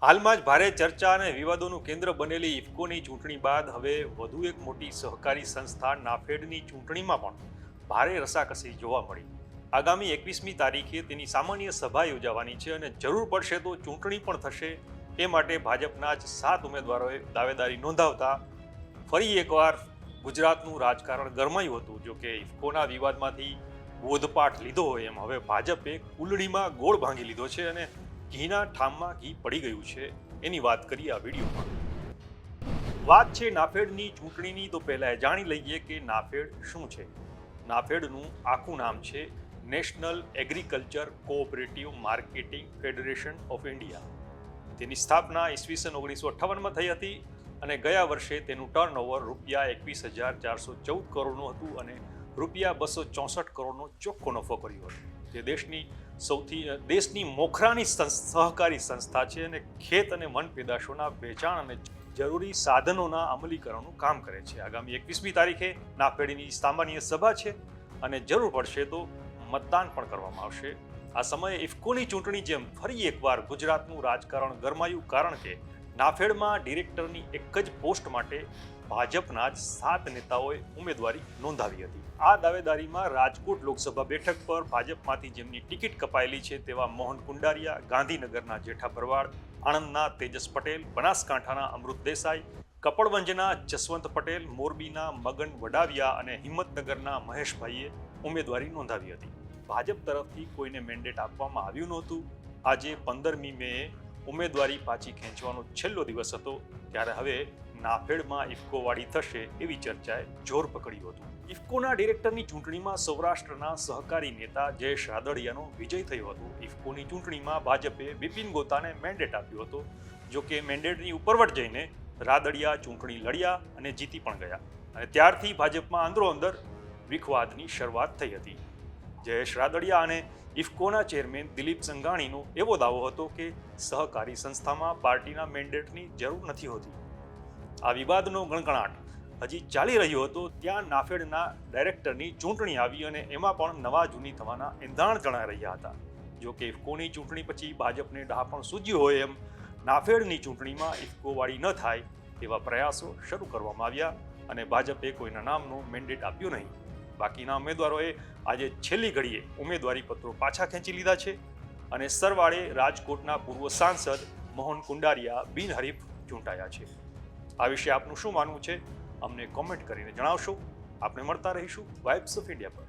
હાલમાં જ ભારે ચર્ચા અને વિવાદોનું કેન્દ્ર બનેલી ઇફકોની ચૂંટણી બાદ હવે વધુ એક મોટી સહકારી સંસ્થા નાફેડની ચૂંટણીમાં પણ ભારે રસાકસી જોવા મળી. આગામી 21મી તારીખે તેની સામાન્ય સભા યોજાવાની છે અને જરૂર પડશે તો ચૂંટણી પણ થશે. એ માટે ભાજપના જ 7 ઉમેદવારોએ દાવેદારી નોંધાવતા ફરી એકવાર ગુજરાતનું રાજકારણ ગરમાયું હતું. જો કે ઇફકોના વિવાદમાંથી બોધપાઠ લીધો હોય એમ હવે ભાજપે કુલડીમાં ગોળ ભાંગી લીધો છે અને ઘીના ઠામમાં ઘી પડી ગયું છે. એની વાત કરીએ આ વિડીયોમાં. વાત છે નાફેડની ચૂંટણીની, તો પહેલા જાણી લઈએ કે નાફેડ શું છે. નાફેડનું આખું નામ છે national agriculture cooperative marketing federation of India. તેની સ્થાપના ઈસવીસન 1958માં થઈ હતી અને ગયા વર્ષે તેનું ટર્નઓવર ₹21,414 કરોડનું હતું અને ₹264 કરોડનો ચોખ્ખો નફો કર્યો હતો. તે દેશની મોખરાની સહકારી સંસ્થા છે અને ખેત અને વન પેદાશોના વેચાણ અને જરૂરી સાધનોના અમલીકરણનું કામ કરે છે. આગામી 21મી તારીખે નાફેડની સામાન્ય સભા છે અને જરૂર પડશે તો મતદાન પણ કરવામાં આવશે. આ સમયે ઇફકોની ચૂંટણી જેમ ફરી એકવાર ગુજરાતનું રાજકારણ ગરમાયું, કારણ કે નાફેડમાં ડિરેક્ટરની એક જ પોસ્ટ માટે ભાજપના જ 7 નેતાઓએ ઉમેદવારી નોંધાવી હતી. આ દાવેદારીમાં રાજકોટ લોકસભા બેઠક પર ભાજપમાંથી જેમની ટિકિટ કપાયેલી છે તેવા મોહન કુંડારિયા, ગાંધીનગરના જેઠા ભરવાડ, આણંદના તેજસ પટેલ, બનાસકાંઠાના અમૃત દેસાઈ, કપડવંજના જસવંત પટેલ, મોરબીના મગન વડાવિયા અને હિંમતનગરના મહેશભાઈએ ઉમેદવારી નોંધાવી હતી. ભાજપ તરફથી કોઈને મેન્ડેટ આપવામાં આવ્યું નહોતું. આજે 15મી મેએ ઉમેદવારી પાછી ખેંચવાનો છેલ્લો દિવસ હતો, ત્યારે હવે નાફેડમાં ઇફકોવાળી થશે એવી ચર્ચાએ જોર પકડ્યું હતું. ઇફકોના ડિરેક્ટરની ચૂંટણીમાં સૌરાષ્ટ્રના સહકારી નેતા જયેશ રાદડિયાનો વિજય થયો હતો. ઇફકોની ચૂંટણીમાં ભાજપે બિપિન ગોતાને મેન્ડેટ આપ્યો હતો. જો કે મેન્ડેટની ઉપરવટ જઈને રાદડિયા ચૂંટણી લડ્યા અને જીતી પણ ગયા અને ત્યારથી ભાજપમાં અંદરોઅંદર વિખવાદની શરૂઆત થઈ હતી. જયેશ રાદડિયા અને ઇફકોના ચેરમેન દિલીપ સંઘાણીનો એવો દાવો હતો કે સહકારી સંસ્થામાં પાર્ટીના મેન્ડેટની જરૂર નથી હોતી. આ વિવાદનો ગણગણાટ હજી ચાલી રહ્યો હતો ત્યાં નાફેડના ડાયરેક્ટરની ચૂંટણી આવી અને એમાં પણ નવા જૂની થવાના એંધાણ જણાઈ રહ્યા હતા. જો કે ઇફકોની ચૂંટણી પછી ભાજપને ડહાપણ સૂજ્યું હોય એમ નાફેડની ચૂંટણીમાં ઇફકોવાળી ન થાય એવા પ્રયાસો શરૂ કરવામાં આવ્યા અને ભાજપે કોઈના નામનો મેન્ડેટ આપ્યો નહીં. બાકીના ઉમેદવારોએ આજે છેલ્લી ઘડીએ ઉમેદવારી પત્રો પાછા ખેંચી લીધા છે અને સરવાળે રાજકોટના પૂર્વ સાંસદ મોહન કુંડારિયા બિનહરીફ ચૂંટાયા છે. આ વિશે આપનું શું માનવું છે અમને કોમેન્ટ કરીને જણાવશો. આપણે મળતા રહીશું વાઇબ્સ ઓફ ઇન્ડિયા પર.